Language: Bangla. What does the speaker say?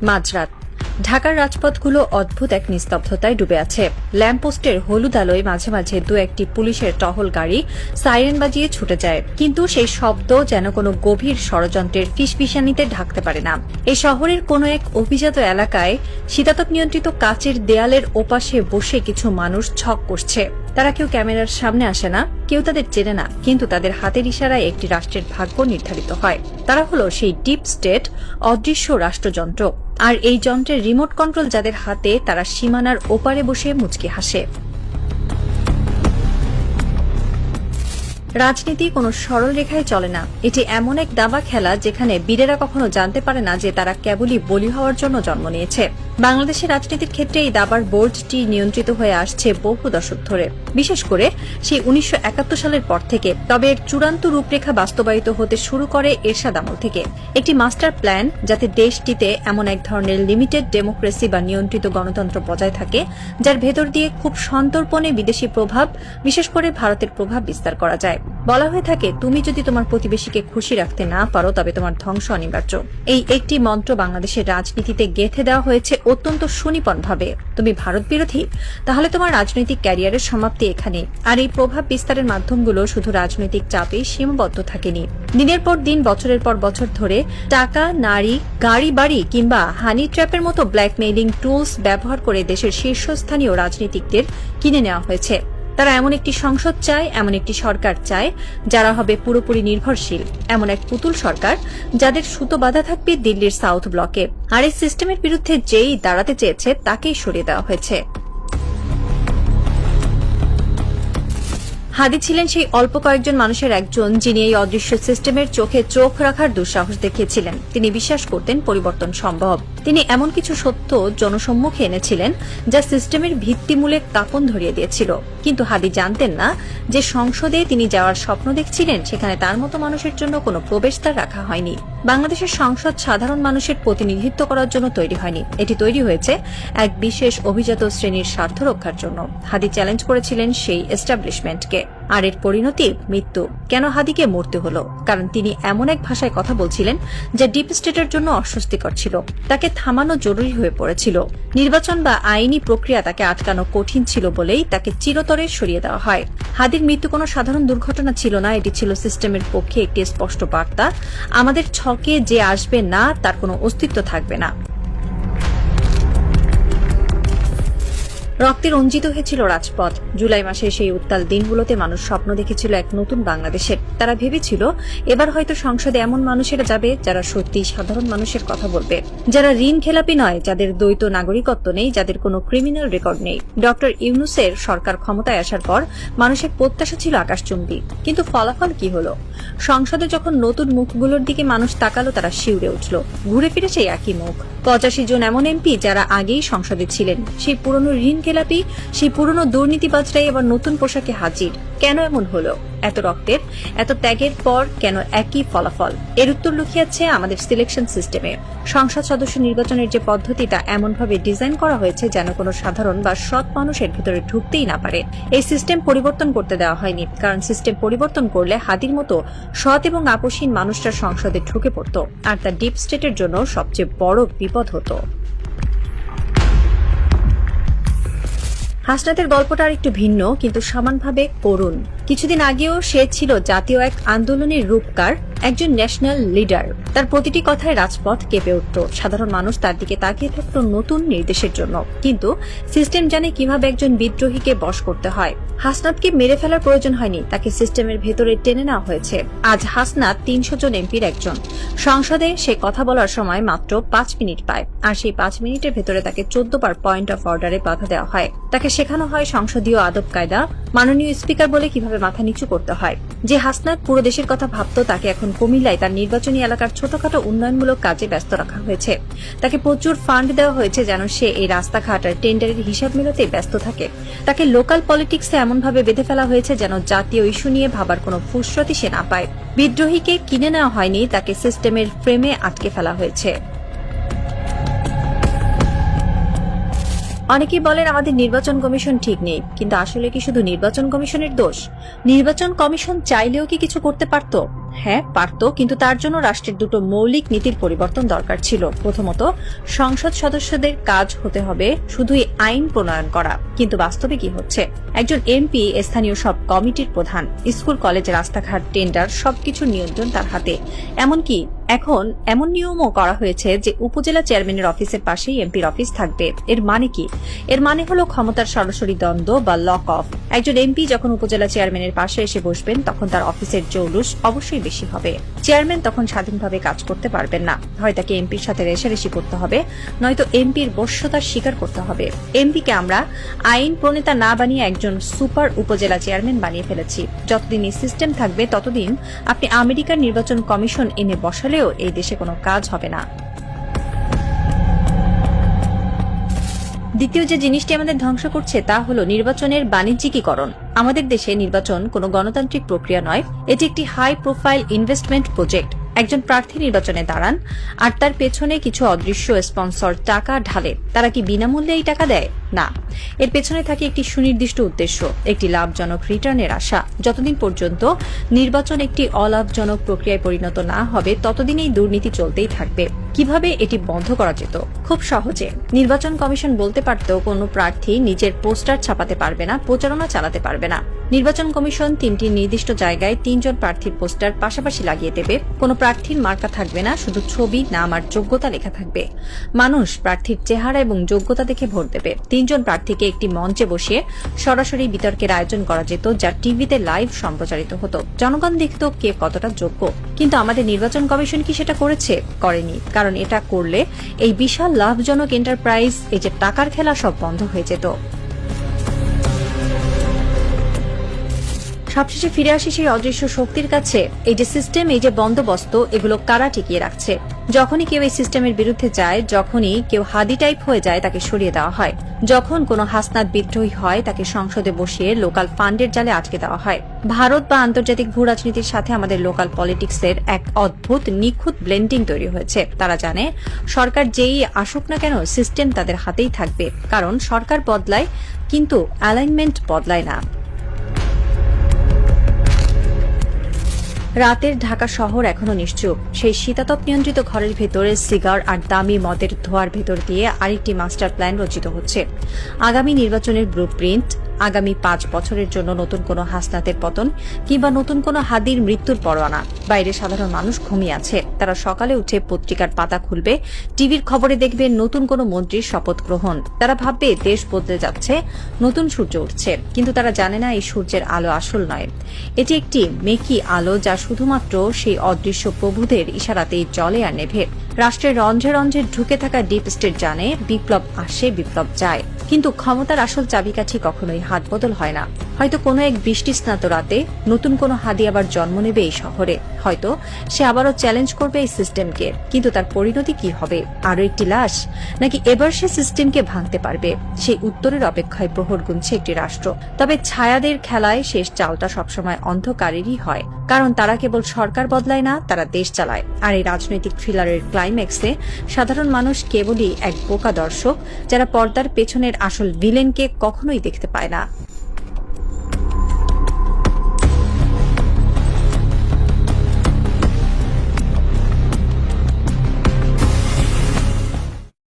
মাঝরাত ঢাকার রাজপথগুলো অদ্ভুত এক নিস্তব্ধতায় ডুবে আছে। ল্যাম্পপোস্টের হলুদ আলোয় মাঝে মাঝে দু একটি পুলিশের টহল গাড়ি সাইরেন বাজিয়ে ছুটে যায়, কিন্তু সেই শব্দ যেন কোনো গভীর ষড়যন্ত্রের ফিসফিসানিতে ঢাকতে পারে না। এই শহরের কোনো এক অভিজাত এলাকায় শীতাতপ নিয়ন্ত্রিত কাচের দেয়ালের ওপাশে বসে কিছু মানুষ ছক কষছে। তারা কেউ ক্যামেরার সামনে আসে না, কেউ তাদের চেনে না, কিন্তু তাদের হাতের ইশারায় একটি রাষ্ট্রের ভাগ্য নির্ধারিত হয়। তারা হলো সেই ডিপ স্টেট, অদৃশ্য রাষ্ট্রযন্ত্র। আর এই যন্ত্রের রিমোট কন্ট্রোল যাদের হাতে, তারা সীমানার ওপারে বসে মুচকি হাসে। রাজনীতি কোনো সরল রেখায় চলে না। এটি এমন এক দাবা খেলা যেখানে বীরেরা কখনো জানতে পারে না যে তারা কেবলই বলি হওয়ার জন্য জন্ম নিয়েছে। বাংলাদেশের রাজনীতির ক্ষেত্রে এই দাবার বোর্ডটি নিয়ন্ত্রিত হয়ে আসছে বহু দশক ধরে, বিশেষ করে সেই 1971 সালের পর থেকে। তবে এর চূড়ান্ত রূপরেখা বাস্তবায়িত হতে শুরু করে এরশাদ আমল থেকে। একটি মাস্টার প্ল্যান যাতে দেশটিতে এমন এক ধরনের লিমিটেড ডেমোক্রেসি বা নিয়ন্ত্রিত গণতন্ত্র বজায় থাকে, যার ভেতর দিয়ে খুব সন্তর্পণে বিদেশি প্রভাব, বিশেষ করে ভারতের প্রভাব বিস্তার করা যায়। বলা হয়ে থাকে, তুমি যদি তোমার প্রতিবেশীকে খুশি রাখতে না পারো তবে তোমার ধ্বংস অনিবার্য। এই একটি মন্ত্র বাংলাদেশের রাজনীতিতে গেঁথে দেওয়া হয়েছে অত্যন্ত সুনিপুণভাবে। তুমি ভারত বিরোধী, তাহলে তোমার রাজনৈতিক ক্যারিয়ারের সমাপ্তি এখানে। আর এই প্রভাব বিস্তারের মাধ্যমগুলো শুধু রাজনৈতিক চাপেই সীমাবদ্ধ থাকেনি। দিনের পর দিন, বছরের পর বছর ধরে টাকা, নারী, গাড়ি বাড়ি কিংবা হানি ট্র্যাপের মতো ব্ল্যাকমেইলিং টুলস ব্যবহার করে দেশের শীর্ষস্থানীয় রাজনীতিকদের কিনে নেওয়া হয়েছে। তারা এমন একটি সংসদ চায়, এমন একটি সরকার চায় যারা হবে পুরোপুরি নির্ভরশীল, এমন এক পুতুল সরকার যাদের সুতো বাঁধা থাকবে দিল্লির সাউথ ব্লকে। আর এই সিস্টেমের বিরুদ্ধে যেই দাঁড়াতে চেয়েছে তাকেই সরিয়ে দেওয়া হয়েছে। হাদি ছিলেন সেই অল্প কয়েকজন মানুষের একজন যিনি এই অদৃশ্য সিস্টেমের চোখে চোখ রাখার দুঃসাহস দেখিয়েছিলেন। তিনি বিশ্বাস করতেন পরিবর্তন সম্ভব। তিনি এমন কিছু সত্য জনসম্মুখে এনেছিলেন যা সিস্টেমের ভিত্তিমূলে কাঁপন ধরিয়ে দিয়েছিল। কিন্তু হাদি জানতেন না যে সংসদে তিনি যাওয়ার স্বপ্ন দেখছিলেন সেখানে তার মতো মানুষের জন্য কোনো প্রবেশদ্বার রাখা হয়নি। বাংলাদেশের সংসদ সাধারণ মানুষের প্রতিনিধিত্ব করার জন্য তৈরি হয়নি, এটি তৈরি হয়েছে এক বিশেষ অভিজাত শ্রেণীর স্বার্থ রক্ষার জন্য। হাদি চ্যালেঞ্জ করেছিলেন সেই এস্টাবলিশমেন্টকে, আর এর পরিণতি মৃত্যু। কেন হাদিকে মরতে হলো? কারণ তিনি এমন এক ভাষায় কথা বলছিলেন যা ডিপ স্টেটের জন্য অস্বস্তিকর ছিল। তাকে থামানো জরুরি হয়ে পড়েছিল। নির্বাচন বা আইনি প্রক্রিয়া তাকে আটকানো কঠিন ছিল বলেই তাকে চিরতরে সরিয়ে দেওয়া হয়। হাদির মৃত্যু কোনো সাধারণ দুর্ঘটনা ছিল না, এটি ছিল সিস্টেমের পক্ষে একটি স্পষ্ট বার্তা। আমাদের ছকে যে আসবে না তার কোনো অস্তিত্ব থাকবে না। রক্তে রঞ্জিত হয়েছিল রাজপথ। জুলাই মাসের সেই উত্তাল দিনগুলোতে মানুষ স্বপ্ন দেখেছিল এক নতুন বাংলাদেশের। তারা ভেবেছিল এবার হয়তো সংসদে এমন মানুষেরা যাবে যারা সত্যি সাধারণ মানুষের কথা বলবে, যারা ঋণ খেলাপি নয়, যাদের দ্বৈত নাগরিকত্ব নেই, যাদের কোনো ক্রিমিনাল রেকর্ড নেই। ডক্টর ইউনূসের সরকার ক্ষমতায় আসার পর মানুষের প্রত্যাশা ছিল আকাশচুম্বী, কিন্তু ফলাফল কি হলো? সংসদে যখন নতুন মুখগুলোর দিকে মানুষ তাকালো, তারা শিউরে উঠল। ঘুরে ফিরে সেই একই মুখ। 85 জন এমন এমপি যারা আগেই সংসদে ছিলেন, সেই পুরনো ঋণ খেলাপি, সেই পুরনো দুর্নীতিবাজরাই এবার নতুন পোশাকে হাজির। কেন এমন হলো? এত রক্তের, এত ত্যাগের পর কেন একই ফলাফল? এর উত্তর লুকিয়ে আছে আমাদের সিলেকশন সিস্টেমে। সংসদ সদস্য নির্বাচনের যে পদ্ধতিটা এমনভাবে ডিজাইন করা হয়েছে যেন কোনো সাধারণ বা সৎ মানুষের ভিতরে ঢুকতেই না পারে। এই সিস্টেম পরিবর্তন করতে দেওয়া হয়নি, কারণ সিস্টেম পরিবর্তন করলে হাদির মতো সৎ এবং আপোষহীন মানুষরা সংসদে ঢুকে পড়ত, আর তা ডিপ স্টেটের জন্য সবচেয়ে বড় বিপদ হতো। হাসনাতের গল্পটা আর একটু ভিন্ন, কিন্তু সমানভাবে করুণ। কিছুদিন আগেও সে ছিল জাতীয় এক আন্দোলনের রূপকার, একজন ন্যাশনাল লিডার। তার প্রতিটি কথায় রাজপথ কেঁপে উঠত। সাধারণ মানুষ তার দিকে তাকিয়ে থাকত নতুন নির্দেশের জন্য। কিন্তু সিস্টেম জানে কিভাবে একজন বিদ্রোহীকে বশ করতে হয়। হাসনাতকে মেরে ফেলার প্রয়োজন হয়নি, তাকে সিস্টেমের ভেতরে টেনে নেওয়া হয়েছে। আজ হাসনাত 300 জন এমপির একজন। সংসদে সে কথা বলার সময় মাত্র 5 মিনিট পায়, আর সেই 5 মিনিটের ভেতরে তাকে 14 বার পয়েন্ট অফ অর্ডারে বাধা দেওয়া হয়। তাকে শেখানো হয় সংসদীয় আদব কায়দা, মাননীয় স্পিকার বলে কিভাবে মাথা নিচু করতে হয়। যে হাসনাত পুরো দেশের কথা ভাবত, তাকে এখন কুমিল্লায় তার নির্বাচনী এলাকার ছোটখাটো উন্নয়নমূলক কাজে ব্যস্ত রাখা হয়েছে। তাকে প্রচুর ফান্ড দেওয়া হয়েছে যেন সে এই রাস্তাঘাট আর টেন্ডারের হিসাব মেলাতেই ব্যস্ত থাকে। তাকে লোকাল পলিটিক্সে এমনভাবে বেঁধে ফেলা হয়েছে যেন জাতীয় ইস্যু নিয়ে ভাবার কোনো ফুসরতি সে না পায়। বিদ্রোহীকে কিনে নেওয়া হয়নি, তাকে সিস্টেমের ফ্রেমে আটকে ফেলা হয়েছে। অনেকেই বলেন আমাদের নির্বাচন কমিশন ঠিক নেই, কিন্তু আসলে কি শুধু নির্বাচন কমিশনের দোষ? নির্বাচন কমিশন চাইলেও কি কিছু করতে পারত? হ্যাঁ পারত, কিন্তু তার জন্য রাষ্ট্রের দুটো মৌলিক নীতির পরিবর্তন দরকার ছিল। প্রথমত, সংসদ সদস্যদের কাজ হতে হবে শুধুই আইন প্রণয়ন করা, কিন্তু বাস্তবে কি হচ্ছে? একজন এমপি স্থানীয় সব কমিটির প্রধান, স্কুল কলেজ রাস্তাঘাট টেন্ডার সবকিছু নিয়ন্ত্রণ তার হাতে। এমনকি এখন এমন নিয়মও করা হয়েছে যে উপজেলা চেয়ারম্যানের অফিসের পাশেই এমপির অফিস থাকবে। এর মানে কি? এর মানে হলো ক্ষমতার সরাসরি দ্বন্দ্ব বা লক অফ। একজন এমপি যখন উপজেলা চেয়ারম্যানের পাশে এসে বসবেন তখন তার অফিসের জৌলুস অবশ্যই বেশি হবে। চেয়ারম্যান তখন স্বাধীনভাবে কাজ করতে পারবেন না, হয় তাকে এমপির সাথে রেষারেষি করতে হবে, নয়তো এমপির বশ্যতার স্বীকার করতে হবে। এমপিকে আমরা আইন প্রণেতা না বানিয়ে একজন সুপার উপজেলা চেয়ারম্যান বানিয়ে ফেলেছি। যতদিন এই সিস্টেম থাকবে ততদিন আপনি আমেরিকার নির্বাচন কমিশন এনে বসালেও এই দেশে কোনো কাজ হবে না। দ্বিতীয় যে জিনিসটি আমাদের ধ্বংস করছে তা হলো নির্বাচনের বাণিজ্যিকীকরণ। আমাদের দেশে নির্বাচন কোনো গণতান্ত্রিক প্রক্রিয়া নয়, এটি একটি হাই প্রোফাইল ইনভেস্টমেন্ট প্রজেক্ট। একজন প্রার্থী নির্বাচনে দাঁড়ান আর তার পেছনে কিছু অদৃশ্য স্পন্সর টাকা ঢালে। তারা কি বিনামূল্যে এই টাকা দেয়? না, এর পেছনে থাকে একটি সুনির্দিষ্ট উদ্দেশ্য, একটি লাভজনক রিটার্নের আশা। যতদিন পর্যন্ত নির্বাচন একটি অলাভজনক প্রক্রিয়ায় পরিণত না হবে ততদিন এই দুর্নীতি চলতেই থাকবে। কিভাবে এটি বন্ধ করা যেত? খুব সহজে। নির্বাচন কমিশন বলতে পারত কোনো প্রার্থী নিজের পোস্টার ছাপাতে পারবে না, প্রচারণা চালাতে পারবে না। নির্বাচন কমিশন 3টি নির্দিষ্ট জায়গায় 3 জন প্রার্থীর পোস্টার পাশাপাশি লাগিয়ে দেবে। কোনো প্রার্থীর মার্কা থাকবে না, শুধু ছবি, নাম আর যোগ্যতা লেখা থাকবে। মানুষ প্রার্থীর চেহারা এবং যোগ্যতা দেখে ভোট দেবে। 3 জন প্রার্থীকে একটি মঞ্চে বসিয়ে সরাসরি বিতর্কের আয়োজন করা যেত, যা টিভিতে লাইভ সম্প্রচারিত হতো। জনগণ দেখত কে কতটা যোগ্য। কিন্তু আমাদের নির্বাচন কমিশন কি সেটা করেছে? করেনি। কারণ এটা করলে এই বিশাল লাভজনক এন্টারপ্রাইজ, এই যে টাকার খেলা, সব বন্ধ হয়ে যেত। সবশেষে ফিরে আসি সেই অদৃশ্য শক্তির কাছে। এই যে সিস্টেম, এই যে বন্দোবস্ত, এগুলো কারা টিকিয়ে রাখছে? যখনই কেউ এই সিস্টেমের বিরুদ্ধে যায়, যখনই কেউ হাদি টাইপ হয়ে যায়, তাকে সরিয়ে দেওয়া হয়। যখন কোনো হাসনাত বিদ্রোহী হয়, তাকে সংসদে বসিয়ে লোকাল ফান্ডের জালে আটকে দেওয়া হয়। ভারত বা আন্তর্জাতিক ভূ রাজনীতির সাথে আমাদের লোকাল পলিটিক্সের এক অদ্ভুত নিখুঁত ব্লেন্ডিং তৈরি হয়েছে। তারা জানে সরকার যেই আসুক না কেন, সিস্টেম তাদের হাতেই থাকবে। কারণ সরকার বদলায়, কিন্তু অ্যালাইনমেন্ট বদলায় না। রাতের ঢাকা শহর এখনো নিশ্চুপ। সেই শীতাতপ নিয়ন্ত্রিত ঘরের ভেতরে সিগার আর দামি মদের ধোয়ার ভেতর দিয়ে আরেকটি মাস্টার প্ল্যান রচিত হচ্ছে। আগামী নির্বাচনের ব্লুপ্রিন্ট, আগামী 5 বছরের জন্য নতুন কোনো হাসনাতের পতন কিংবা নতুন কোনো হাদির মৃত্যুর পরোয়ানা। বাইরে সাধারণ মানুষ ঘুমিয়ে আছে। তারা সকালে উঠে পত্রিকার পাতা খুলবে, টিভির খবরে দেখবে নতুন কোনো মন্ত্রীর শপথ গ্রহণ। তারা ভাববে দেশ বদলে যাচ্ছে, নতুন সূর্য উঠছে। কিন্তু তারা জানে না এই সূর্যের আলো আসল নয়, এটি একটি মেকি আলো, যা শুধুমাত্র সেই অদৃশ্য প্রভুদের ইশারাতেই জ্বলে আর নেভে। রাষ্ট্রের রন্ধ্রে রন্ধ্রে ঢুকে থাকা ডিপ স্টেট জানে বিপ্লব আসে, বিপ্লব যায়, কিন্তু ক্ষমতার আসল চাবিকাঠি কখনোই হাত বদল হয় না। হয়তো কোনো এক বৃষ্টিস্নাত রাতে নতুন কোনো হাদি আবার জন্ম নেবে এই শহরে। হয়তো সে আবারও চ্যালেঞ্জ করবে এই সিস্টেমকে। কিন্তু তার পরিণতি কি হবে? আরো একটি লাশ, নাকি এবার সে সিস্টেমকে ভাঙতে পারবে? সেই উত্তরের অপেক্ষায় প্রহর গুনছে একটি রাষ্ট্র। তবে ছায়াদের খেলায় শেষ চালটা সবসময় অন্ধকারেরই হয়, কারণ তারা কেবল সরকার বদলায় না, তারা দেশ চালায়। আর এই রাজনৈতিক থ্রিলারের ক্লাইম্যাক্সে সাধারণ মানুষ কেবলই এক বোকা দর্শক, যারা পর্দার পেছনের আসল ভিলেনকে কখনোই দেখতে পায় না।